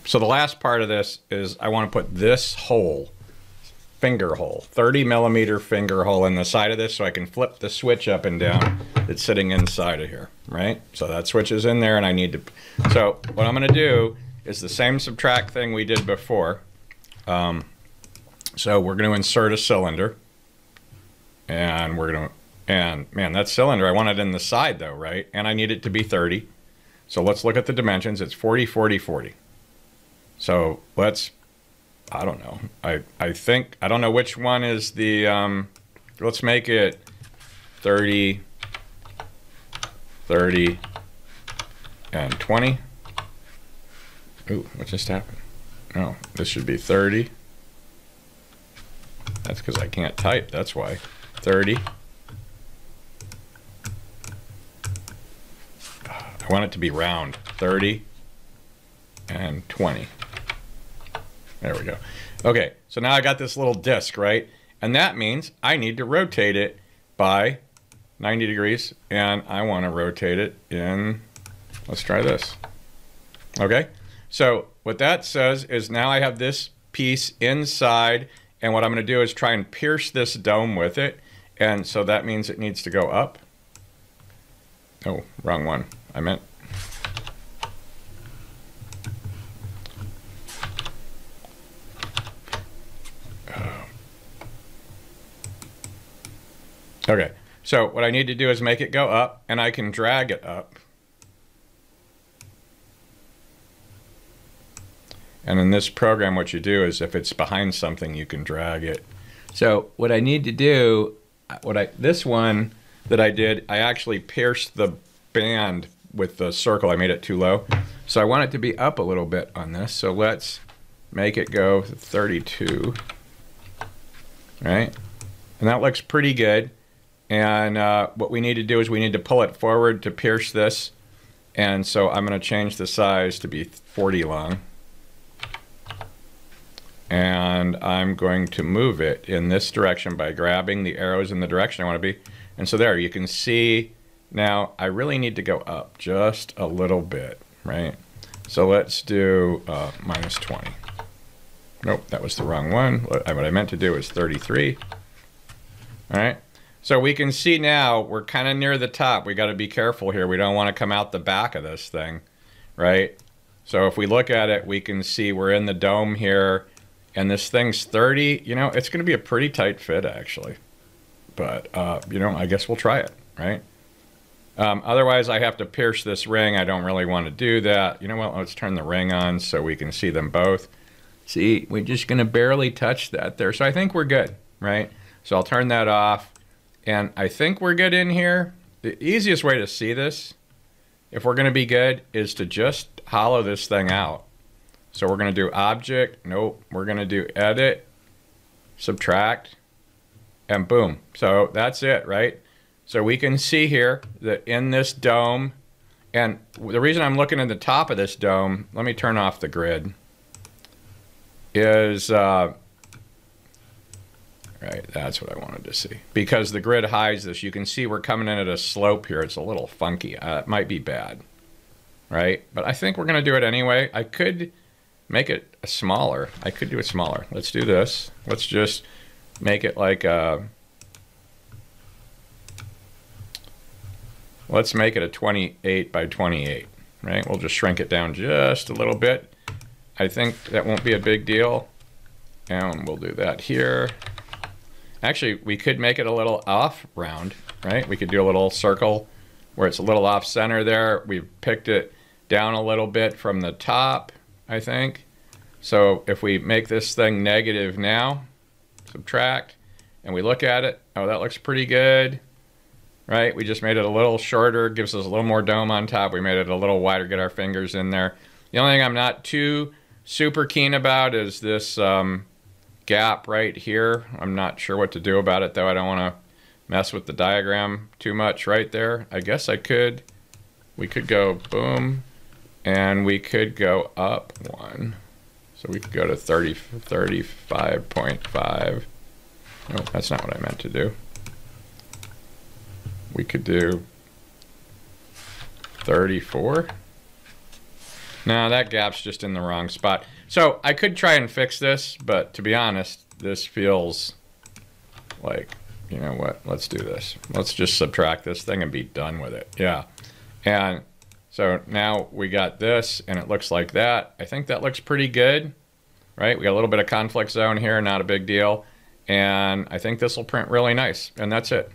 So the last part of this is I want to put this hole, finger hole, 30 millimeter finger hole in the side of this so I can flip the switch up and down that's sitting inside of here, right? So that switch is in there and I need to, so what I'm going to do is the same subtract thing we did before. So we're going to insert a cylinder and we're going to, and man, that cylinder, I want it in the side though, right? And I need it to be 30. So let's look at the dimensions. It's 40, 40, 40. So let's, I don't know. I think, I don't know which one is the, let's make it 30, 30, and 20. Ooh, what just happened? Oh, this should be 30. That's because I can't type, that's why. 30. I want it to be round. 30 and 20. There we go. Okay, so now I got this little disc, right? And that means I need to rotate it by 90 degrees, and I want to rotate it in, let's try this. Okay, so what that says is now I have this piece inside, and what I'm going to do is try and pierce this dome with it, and so that means it needs to go up. Oh, wrong one. I meant... Okay, so what I need to do is make it go up, and I can drag it up. And in this program, what you do is if it's behind something, you can drag it. So what I need to do, this one that I did, I actually pierced the band with the circle. I made it too low. So I want it to be up a little bit on this. So let's make it go 32, right? And that looks pretty good. And what we need to do is we need to pull it forward to pierce this. And so I'm going to change the size to be 40 long. And I'm going to move it in this direction by grabbing the arrows in the direction I want to be. And so there, you can see now I really need to go up just a little bit, right? So let's do minus 20. Nope, that was the wrong one. What I meant to do was 33. All right. So we can see now we're kind of near the top. We got to be careful here. We don't want to come out the back of this thing, right? So if we look at it, we can see we're in the dome here, and this thing's 30. You know, it's going to be a pretty tight fit, actually. But, you know, I guess we'll try it, right? Otherwise, I have to pierce this ring. I don't really want to do that. You know what? Let's turn the ring on so we can see them both. See, we're just going to barely touch that there. So I think we're good, right? So I'll turn that off. And I think we're good in here. The easiest way to see this, if we're going to be good, is to just hollow this thing out. So we're going to do object. Nope. We're going to do edit, subtract, and boom. So that's it, right? So we can see here that in this dome, and the reason I'm looking at the top of this dome, let me turn off the grid, is... Right, that's what I wanted to see. Because the grid hides this. You can see we're coming in at a slope here. It's a little funky. It might be bad, right? But I think we're going to do it anyway. I could make it smaller. I could do it smaller. Let's do this. Let's just make it like a... Let's make it a 28 by 28, right? We'll just shrink it down just a little bit. I think that won't be a big deal. And we'll do that here. Actually, we could make it a little off round, right? We could do a little circle where it's a little off center there. We've picked it down a little bit from the top, I think. So if we make this thing negative now, subtract, and we look at it, oh, that looks pretty good, right? We just made it a little shorter, gives us a little more dome on top. We made it a little wider, get our fingers in there. The only thing I'm not too super keen about is this gap right here. I'm not sure what to do about it though. I don't want to mess with the diagram too much right there. I guess we could go boom, and we could go up one. So we could go to 35.5. No, that's not what I meant to do. We could do 34. Now that gap's just in the wrong spot. So I could try and fix this, but to be honest, this feels like, you know what, let's do this. Let's just subtract this thing and be done with it. Yeah. And so now we got this, and it looks like that. I think that looks pretty good, right? We got a little bit of conflict zone here, not a big deal. And I think this will print really nice, and that's it.